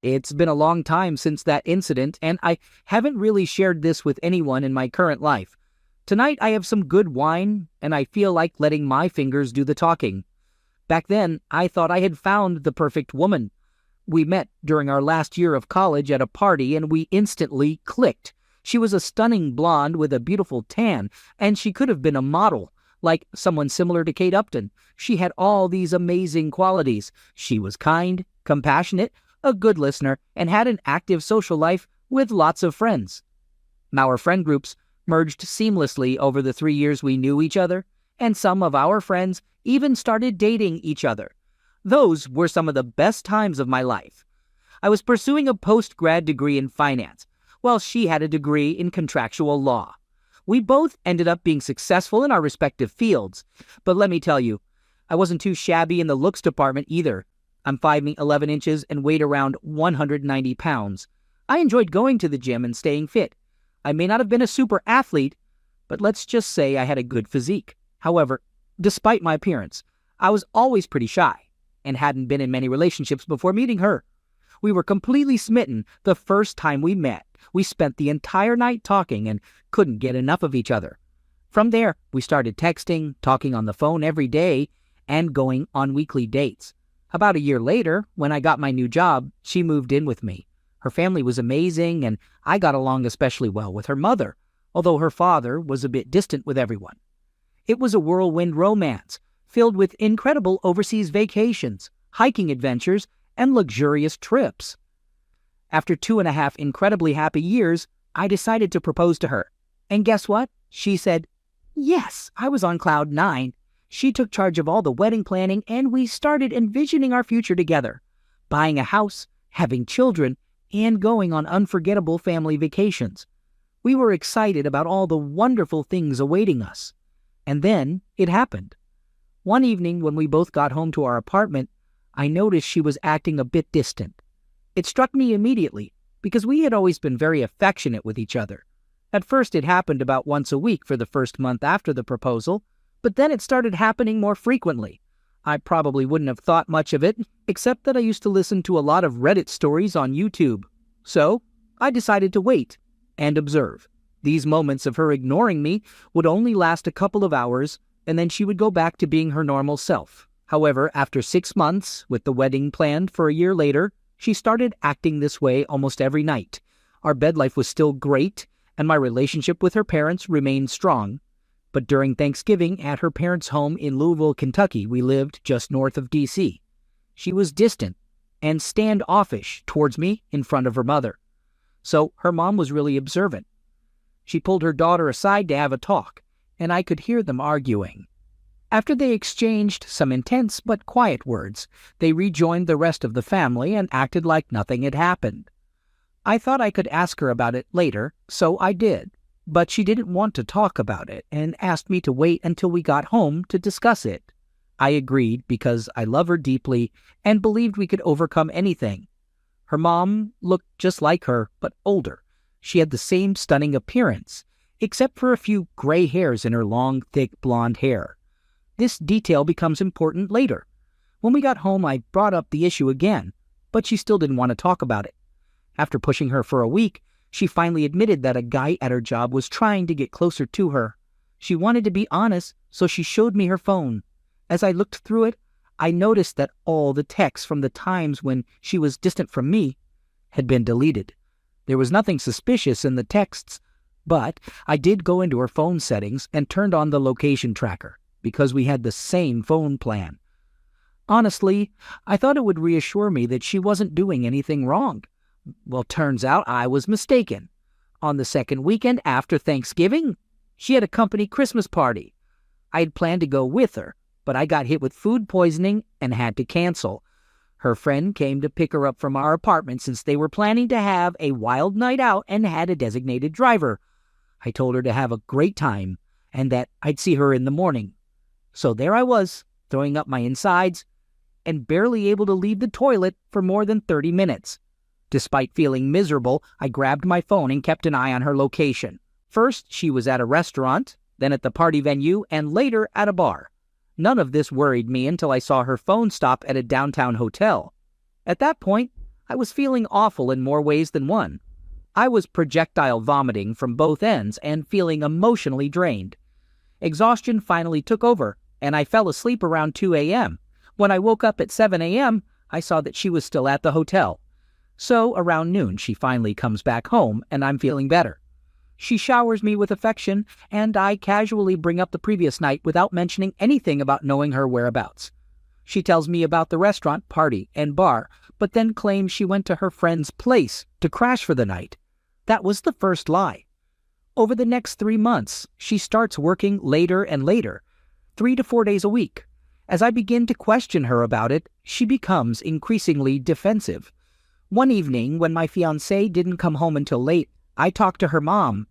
It's been a long time since that incident, and I haven't really shared this with anyone in my current life. Tonight I have some good wine, and I feel like letting my fingers do the talking. Back then, I thought I had found the perfect woman. We met during our last year of college at a party, and we instantly clicked. She was a stunning blonde with a beautiful tan, and she could have been a model, like someone similar to Kate Upton. She had all these amazing qualities. She was kind, compassionate, a good listener, and had an active social life with lots of friends. Our friend groups merged seamlessly over the 3 years we knew each other, and some of our friends even started dating each other. Those were some of the best times of my life. I was pursuing a post-grad degree in finance, while she had a degree in contractual law. We both ended up being successful in our respective fields, but let me tell you, I wasn't too shabby in the looks department either. I'm 5'11" and weighed around 190 pounds. I enjoyed going to the gym and staying fit. I may not have been a super athlete, but let's just say I had a good physique. However, despite my appearance, I was always pretty shy and hadn't been in many relationships before meeting her. We were completely smitten the first time we met. We spent the entire night talking and couldn't get enough of each other. From there, we started texting, talking on the phone every day, and going on weekly dates. About a year later, when I got my new job, she moved in with me. Her family was amazing, and I got along especially well with her mother, although her father was a bit distant with everyone. It was a whirlwind romance, filled with incredible overseas vacations, hiking adventures, and luxurious trips. After 2.5 incredibly happy years, I decided to propose to her. And guess what? She said, yes. I was on cloud 9. She took charge of all the wedding planning, and we started envisioning our future together, buying a house, having children, and going on unforgettable family vacations. We were excited about all the wonderful things awaiting us. And then it happened. One evening when we both got home to our apartment, I noticed she was acting a bit distant. It struck me immediately, because we had always been very affectionate with each other. At first it happened about once a week for the first month after the proposal, but then it started happening more frequently. I probably wouldn't have thought much of it, except that I used to listen to a lot of Reddit stories on YouTube. So I decided to wait and observe. These moments of her ignoring me would only last a couple of hours, and then she would go back to being her normal self. However, after 6 months, with the wedding planned for a year later, she started acting this way almost every night. Our bed life was still great, and my relationship with her parents remained strong. But during Thanksgiving at her parents' home in Louisville, Kentucky, we lived just north of D.C., she was distant and standoffish towards me in front of her mother. So her mom was really observant. She pulled her daughter aside to have a talk, and I could hear them arguing. After they exchanged some intense but quiet words, they rejoined the rest of the family and acted like nothing had happened. I thought I could ask her about it later, so I did, but she didn't want to talk about it and asked me to wait until we got home to discuss it. I agreed because I love her deeply and believed we could overcome anything. Her mom looked just like her, but older. She had the same stunning appearance, except for a few gray hairs in her long, thick blonde hair. This detail becomes important later. When we got home, I brought up the issue again, but she still didn't want to talk about it. After pushing her for a week, she finally admitted that a guy at her job was trying to get closer to her. She wanted to be honest, so she showed me her phone. As I looked through it, I noticed that all the texts from the times when she was distant from me had been deleted. There was nothing suspicious in the texts, but I did go into her phone settings and turned on the location tracker, because we had the same phone plan. Honestly, I thought it would reassure me that she wasn't doing anything wrong. Well, turns out I was mistaken. On the second weekend after Thanksgiving, she had a company Christmas party. I had planned to go with her, but I got hit with food poisoning and had to cancel. Her friend came to pick her up from our apartment since they were planning to have a wild night out and had a designated driver. I told her to have a great time and that I'd see her in the morning. So there I was, throwing up my insides and barely able to leave the toilet for more than 30 minutes. Despite feeling miserable, I grabbed my phone and kept an eye on her location. First, she was at a restaurant, then at the party venue, and later at a bar. None of this worried me until I saw her phone stop at a downtown hotel. At that point, I was feeling awful in more ways than one. I was projectile vomiting from both ends and feeling emotionally drained. Exhaustion finally took over, and I fell asleep around 2 a.m. When I woke up at 7 a.m., I saw that she was still at the hotel. So around noon, she finally comes back home, and I'm feeling better. She showers me with affection, and I casually bring up the previous night without mentioning anything about knowing her whereabouts. She tells me about the restaurant, party, and bar, but then claims she went to her friend's place to crash for the night. That was the first lie. Over the next 3 months, she starts working later and later, 3 to 4 days a week. As I begin to question her about it, she becomes increasingly defensive. One evening, when my fiancé didn't come home until late, I talked to her mom.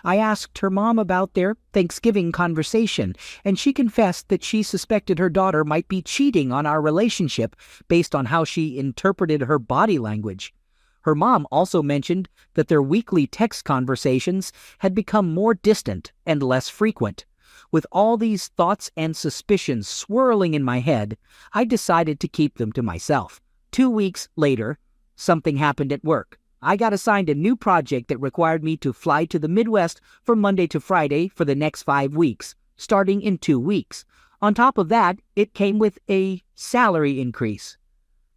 I asked her mom about their Thanksgiving conversation, and she confessed that she suspected her daughter might be cheating on our relationship based on how she interpreted her body language. Her mom also mentioned that their weekly text conversations had become more distant and less frequent. With all these thoughts and suspicions swirling in my head, I decided to keep them to myself. 2 weeks later, something happened at work. I got assigned a new project that required me to fly to the Midwest from Monday to Friday for the next 5 weeks, starting in 2 weeks. On top of that, it came with a salary increase.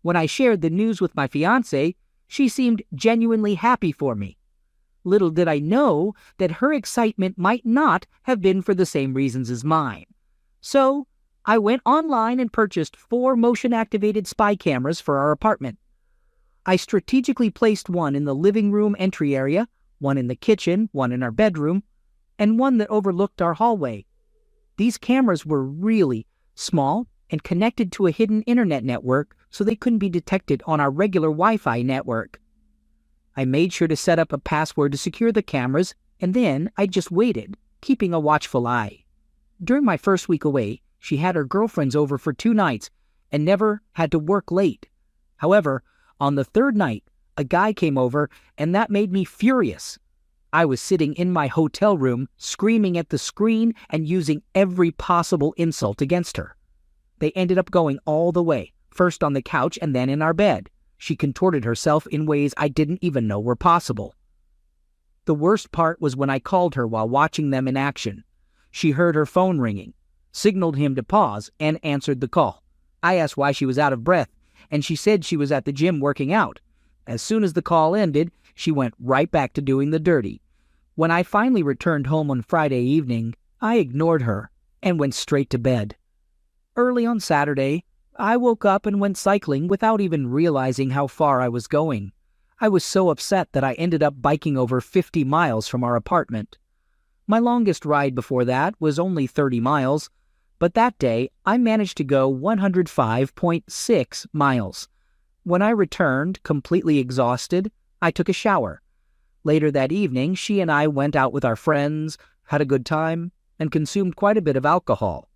When I shared the news with my fiancé, she seemed genuinely happy for me. Little did I know that her excitement might not have been for the same reasons as mine. So, I went online and purchased 4 motion-activated spy cameras for our apartment. I strategically placed one in the living room entry area, one in the kitchen, one in our bedroom, and one that overlooked our hallway. These cameras were really small and connected to a hidden internet network so they couldn't be detected on our regular Wi-Fi network. I made sure to set up a password to secure the cameras, and then I just waited, keeping a watchful eye. During my first week away, she had her girlfriends over for 2 nights and never had to work late. However, on the 3rd night, a guy came over, and that made me furious. I was sitting in my hotel room, screaming at the screen and using every possible insult against her. They ended up going all the way, first on the couch and then in our bed. She contorted herself in ways I didn't even know were possible. The worst part was when I called her while watching them in action. She heard her phone ringing, signaled him to pause, and answered the call. I asked why she was out of breath, and she said she was at the gym working out. As soon as the call ended, she went right back to doing the dirty. When I finally returned home on Friday evening, I ignored her and went straight to bed. Early on Saturday, I woke up and went cycling without even realizing how far I was going. I was so upset that I ended up biking over 50 miles from our apartment. My longest ride before that was only 30 miles, but that day I managed to go 105.6 miles. When I returned, completely exhausted, I took a shower. Later that evening, she and I went out with our friends, had a good time, and consumed quite a bit of alcohol.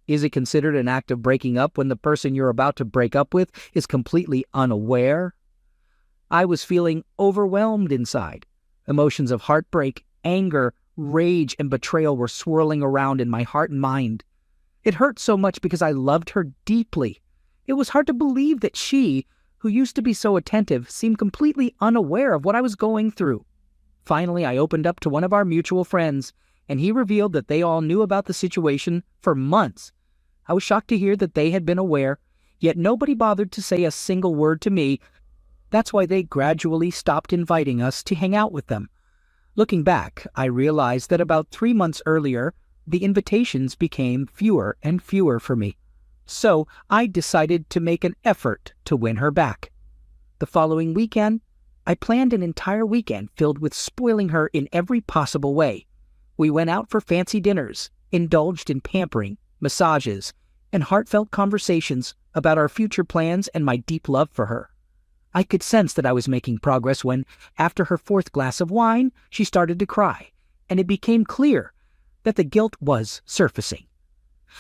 Is it considered an act of breaking up when the person you're about to break up with is completely unaware? I was feeling overwhelmed inside. Emotions of heartbreak, anger, rage, and betrayal were swirling around in my heart and mind. It hurt so much because I loved her deeply. It was hard to believe that she, who used to be so attentive, seemed completely unaware of what I was going through. Finally, I opened up to one of our mutual friends, and he revealed that they all knew about the situation for months. I was shocked to hear that they had been aware, yet nobody bothered to say a single word to me. That's why they gradually stopped inviting us to hang out with them. Looking back, I realized that about 3 months earlier, the invitations became fewer and fewer for me. So I decided to make an effort to win her back. The following weekend, I planned an entire weekend filled with spoiling her in every possible way. We went out for fancy dinners, indulged in pampering, massages, and heartfelt conversations about our future plans and my deep love for her. I could sense that I was making progress when, after her 4th glass of wine, she started to cry, and it became clear that the guilt was surfacing.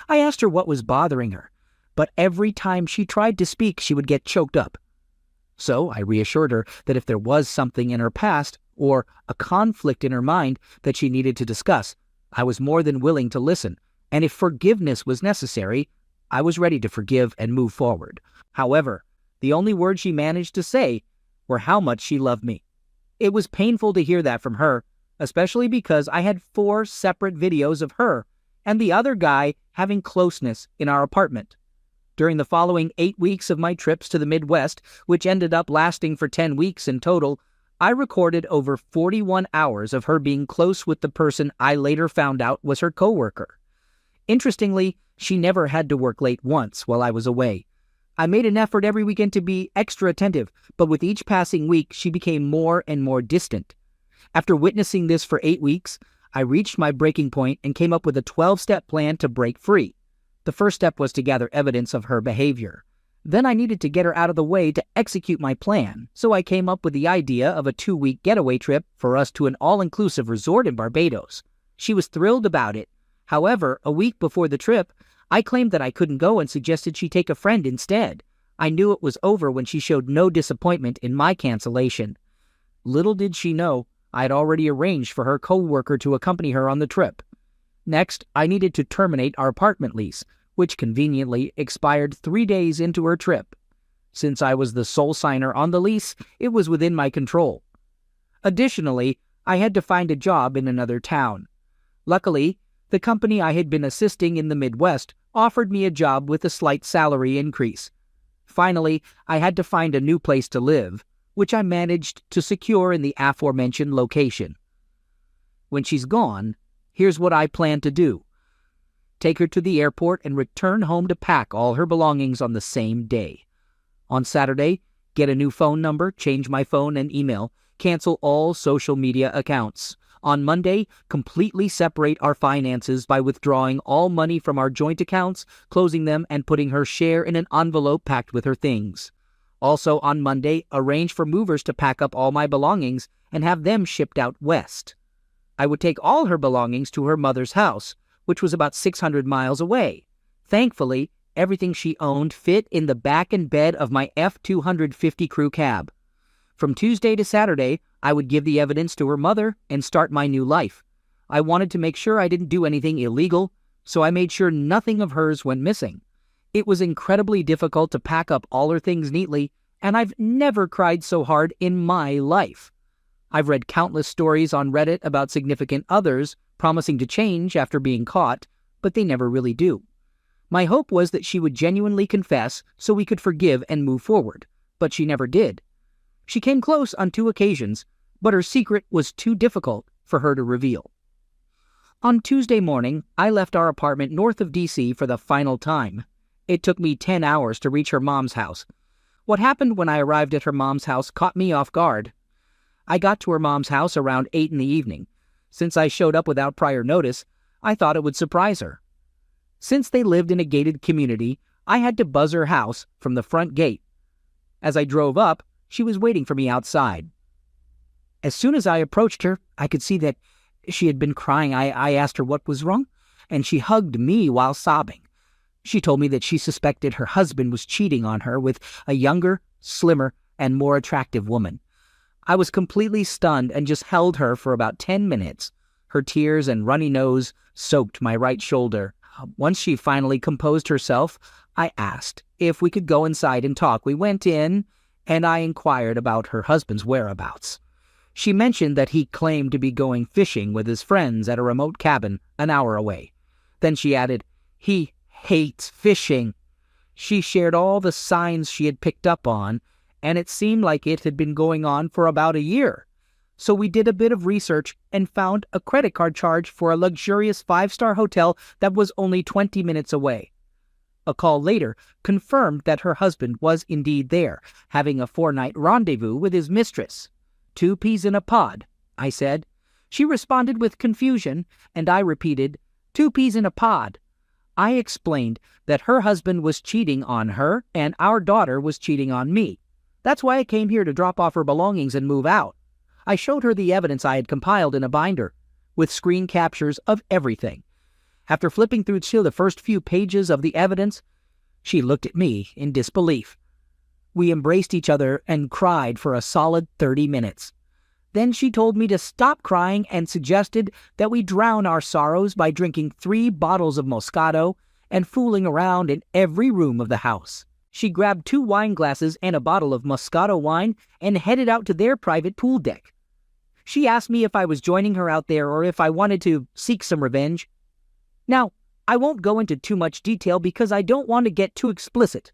I asked her what was bothering her, but every time she tried to speak, she would get choked up. So I reassured her that if there was something in her past or a conflict in her mind that she needed to discuss, I was more than willing to listen, and if forgiveness was necessary, I was ready to forgive and move forward. However, The only words she managed to say were how much she loved me. It was painful to hear that from her, especially because I had 4 separate videos of her and the other guy having closeness in our apartment. During the following 8 weeks of my trips to the Midwest, which ended up lasting for 10 weeks in total, I recorded over 41 hours of her being close with the person I later found out was her coworker. Interestingly, she never had to work late once while I was away. I made an effort every weekend to be extra attentive, but with each passing week, she became more and more distant. After witnessing this for 8 weeks, I reached my breaking point and came up with a 12-step plan to break free. The first step was to gather evidence of her behavior. Then I needed to get her out of the way to execute my plan, so I came up with the idea of a 2-week getaway trip for us to an all-inclusive resort in Barbados. She was thrilled about it. However, a week before the trip, I claimed that I couldn't go and suggested she take a friend instead. I knew it was over when she showed no disappointment in my cancellation. Little did she know, I had already arranged for her co-worker to accompany her on the trip. Next, I needed to terminate our apartment lease, which conveniently expired 3 days into her trip. Since I was the sole signer on the lease, it was within my control. Additionally, I had to find a job in another town. Luckily, the company I had been assisting in the Midwest offered me a job with a slight salary increase. Finally, I had to find a new place to live, which I managed to secure in the aforementioned location. When she's gone, here's what I plan to do. Take her to the airport and return home to pack all her belongings on the same day. On Saturday, get a new phone number, change my phone and email, cancel all social media accounts. On Monday, completely separate our finances by withdrawing all money from our joint accounts, closing them, and putting her share in an envelope packed with her things. Also on Monday, arrange for movers to pack up all my belongings and have them shipped out west. I would take all her belongings to her mother's house, which was about 600 miles away. Thankfully, everything she owned fit in the back and bed of my F-250 crew cab. From Tuesday to Saturday, I would give the evidence to her mother and start my new life. I wanted to make sure I didn't do anything illegal, so I made sure nothing of hers went missing. It was incredibly difficult to pack up all her things neatly, and I've never cried so hard in my life. I've read countless stories on Reddit about significant others promising to change after being caught, but they never really do. My hope was that she would genuinely confess so we could forgive and move forward, but she never did. She came close on 2 occasions, but her secret was too difficult for her to reveal. On Tuesday morning, I left our apartment north of D.C. for the final time. It took me 10 hours to reach her mom's house. What happened when I arrived at her mom's house caught me off guard. I got to her mom's house around 8 in the evening. Since I showed up without prior notice, I thought it would surprise her. Since they lived in a gated community, I had to buzz her house from the front gate. As I drove up, she was waiting for me outside. As soon as I approached her, I could see that she had been crying. I asked her what was wrong, and she hugged me while sobbing. She told me that she suspected her husband was cheating on her with a younger, slimmer, and more attractive woman. I was completely stunned and just held her for about 10 minutes. Her tears and runny nose soaked my right shoulder. Once she finally composed herself, I asked if we could go inside and talk. We went in, and I inquired about her husband's whereabouts. She mentioned that he claimed to be going fishing with his friends at a remote cabin an hour away. Then she added, "He hates fishing." She shared all the signs she had picked up on, and it seemed like it had been going on for about a year. So we did a bit of research and found a credit card charge for a luxurious 5-star hotel that was only 20 minutes away. A call later confirmed that her husband was indeed there, having a 4-night rendezvous with his mistress. 2 peas in a pod, I said. She responded with confusion, and I repeated, 2 peas in a pod. I explained that her husband was cheating on her and our daughter was cheating on me. That's why I came here to drop off her belongings and move out. I showed her the evidence I had compiled in a binder, with screen captures of everything. After flipping through the first few pages of the evidence, she looked at me in disbelief. We embraced each other and cried for a solid 30 minutes. Then she told me to stop crying and suggested that we drown our sorrows by drinking 3 bottles of Moscato and fooling around in every room of the house. She grabbed 2 wine glasses and a bottle of Moscato wine and headed out to their private pool deck. She asked me if I was joining her out there or if I wanted to seek some revenge. Now, I won't go into too much detail because I don't want to get too explicit.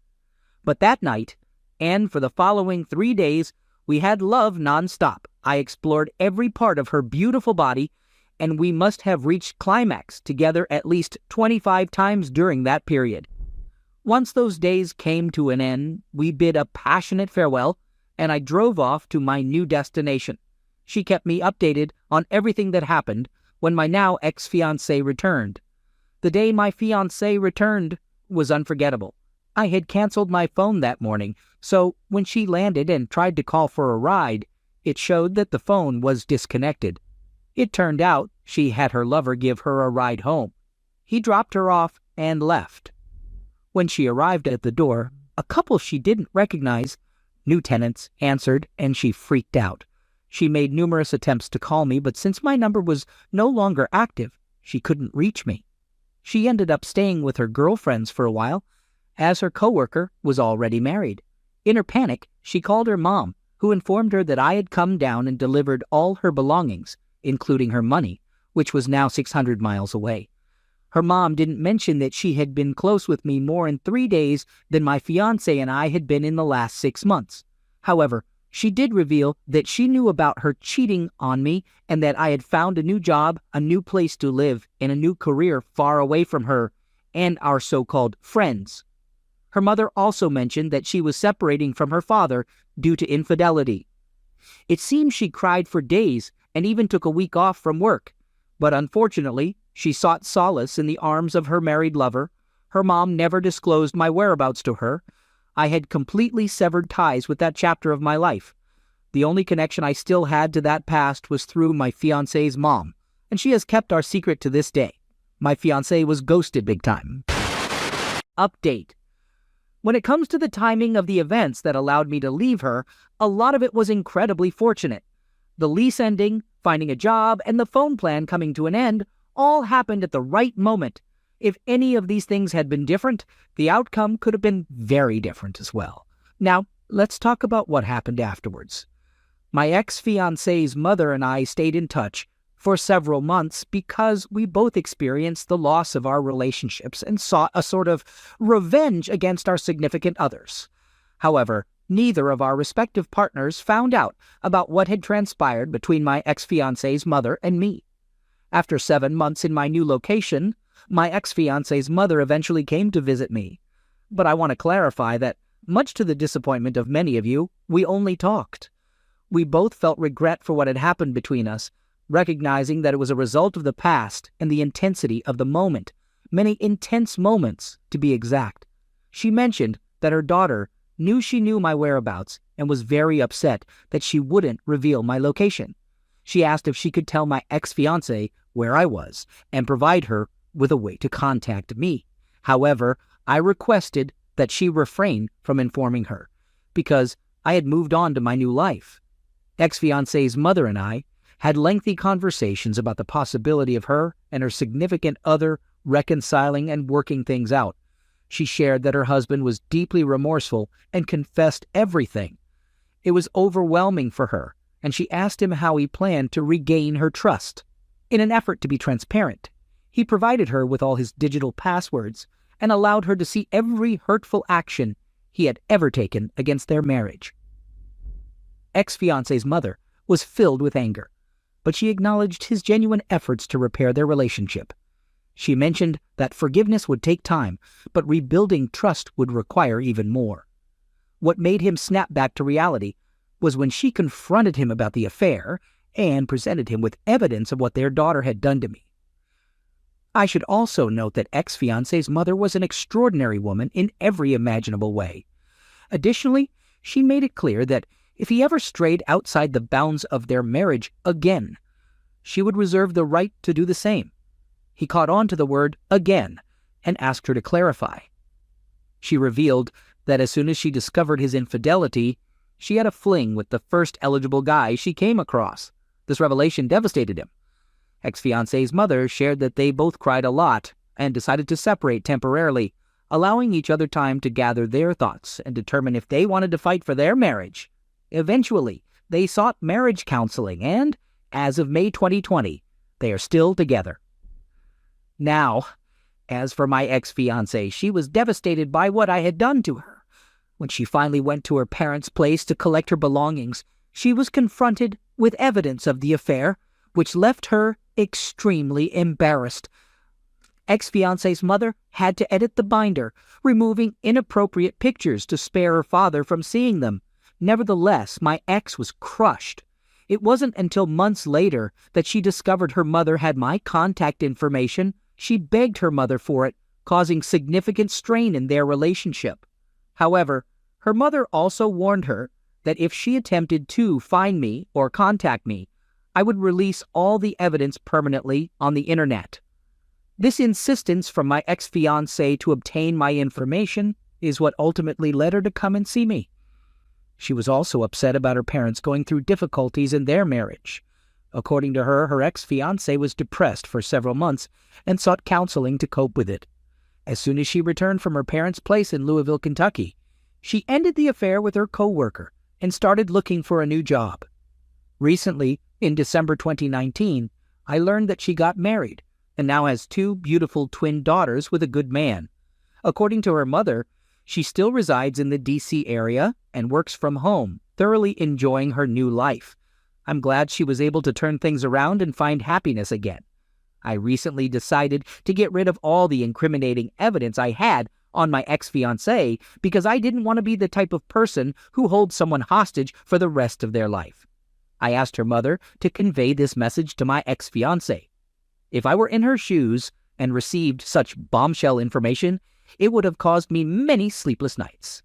But that night, and for the following 3 days, we had love nonstop. I explored every part of her beautiful body, and we must have reached climax together at least 25 times during that period. Once those days came to an end, we bid a passionate farewell, and I drove off to my new destination. She kept me updated on everything that happened when my now ex-fiancé returned. The day my fiancé returned was unforgettable. I had canceled my phone that morning, so when she landed and tried to call for a ride, it showed that the phone was disconnected. It turned out she had her lover give her a ride home. He dropped her off and left. When she arrived at the door, a couple she didn't recognize, new tenants, answered, and she freaked out. She made numerous attempts to call me, but since my number was no longer active, she couldn't reach me. She ended up staying with her girlfriends for a while, as her coworker was already married. In her panic, she called her mom, who informed her that I had come down and delivered all her belongings, including her money, which was now 600 miles away. Her mom didn't mention that she had been close with me more in 3 days than my fiancé and I had been in the last 6 months. However, she did reveal that she knew about her cheating on me and that I had found a new job, a new place to live, and a new career far away from her and our so-called friends. Her mother also mentioned that she was separating from her father due to infidelity. It seems she cried for days and even took a week off from work, but unfortunately, she sought solace in the arms of her married lover. Her mom never disclosed my whereabouts to her. I had completely severed ties with that chapter of my life. The only connection I still had to that past was through my fiancé's mom, and she has kept our secret to this day. My fiancé was ghosted big time. Update. When it comes to the timing of the events that allowed me to leave her, a lot of it was incredibly fortunate. The lease ending, finding a job, and the phone plan coming to an end all happened at the right moment. If any of these things had been different, the outcome could have been very different as well. Now, let's talk about what happened afterwards. My ex-fiancé's mother and I stayed in touch for several months because we both experienced the loss of our relationships and sought a sort of revenge against our significant others. However, neither of our respective partners found out about what had transpired between my ex-fiancé's mother and me. After 7 months in my new location, my ex-fiancé's mother eventually came to visit me. But I want to clarify that, much to the disappointment of many of you, we only talked. We both felt regret for what had happened between us, recognizing that it was a result of the past and the intensity of the moment, many intense moments, to be exact. She mentioned that her daughter knew she knew my whereabouts and was very upset that she wouldn't reveal my location. She asked if she could tell my ex-fiancé where I was and provide her with a way to contact me. However, I requested that she refrain from informing her because I had moved on to my new life. Ex-fiancé's mother and I had lengthy conversations about the possibility of her and her significant other reconciling and working things out. She shared that her husband was deeply remorseful and confessed everything. It was overwhelming for her, and she asked him how he planned to regain her trust. In an effort to be transparent, he provided her with all his digital passwords and allowed her to see every hurtful action he had ever taken against their marriage. Ex-fiancé's mother was filled with anger, but she acknowledged his genuine efforts to repair their relationship. She mentioned that forgiveness would take time, but rebuilding trust would require even more. What made him snap back to reality was when she confronted him about the affair and presented him with evidence of what their daughter had done to me. I should also note that ex-fiancé's mother was an extraordinary woman in every imaginable way. Additionally, she made it clear that if he ever strayed outside the bounds of their marriage again, she would reserve the right to do the same. He caught on to the word again and asked her to clarify. She revealed that as soon as she discovered his infidelity, she had a fling with the first eligible guy she came across. This revelation devastated him. Ex-fiancé's mother shared that they both cried a lot and decided to separate temporarily, allowing each other time to gather their thoughts and determine if they wanted to fight for their marriage. Eventually, they sought marriage counseling and, as of May 2020, they are still together. Now, as for my ex-fiancée, she was devastated by what I had done to her. When she finally went to her parents' place to collect her belongings, she was confronted with evidence of the affair, which left her extremely embarrassed. Ex-fiancée's mother had to edit the binder, removing inappropriate pictures to spare her father from seeing them. Nevertheless, my ex was crushed. It wasn't until months later that she discovered her mother had my contact information. She begged her mother for it, causing significant strain in their relationship. However, her mother also warned her that if she attempted to find me or contact me, I would release all the evidence permanently on the internet. This insistence from my ex-fiancée to obtain my information is what ultimately led her to come and see me. She was also upset about her parents going through difficulties in their marriage. According to her, her ex-fiancé was depressed for several months and sought counseling to cope with it. As soon as she returned from her parents' place in Louisville, Kentucky, she ended the affair with her co-worker and started looking for a new job. Recently, in December 2019, I learned that she got married and now has 2 beautiful twin daughters with a good man. According to her mother, she still resides in the D.C. area and works from home, thoroughly enjoying her new life. I'm glad she was able to turn things around and find happiness again. I recently decided to get rid of all the incriminating evidence I had on my ex-fiancée because I didn't want to be the type of person who holds someone hostage for the rest of their life. I asked her mother to convey this message to my ex-fiancé. If I were in her shoes and received such bombshell information, it would have caused me many sleepless nights.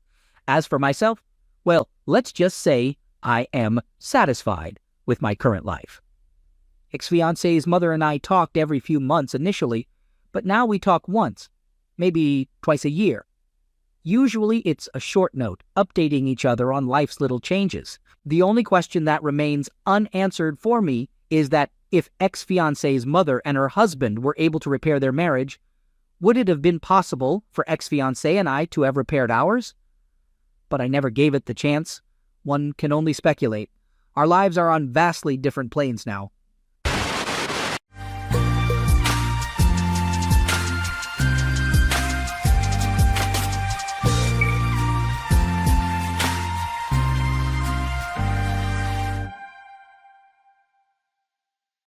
As for myself, well, let's just say I am satisfied with my current life. Ex-fiancée's mother and I talked every few months initially, but now we talk once, maybe twice a year. Usually it's a short note, updating each other on life's little changes. The only question that remains unanswered for me is that if ex-fiancée's mother and her husband were able to repair their marriage, would it have been possible for ex-fiancée and I to have repaired ours? But I never gave it the chance. One can only speculate. Our lives are on vastly different planes now.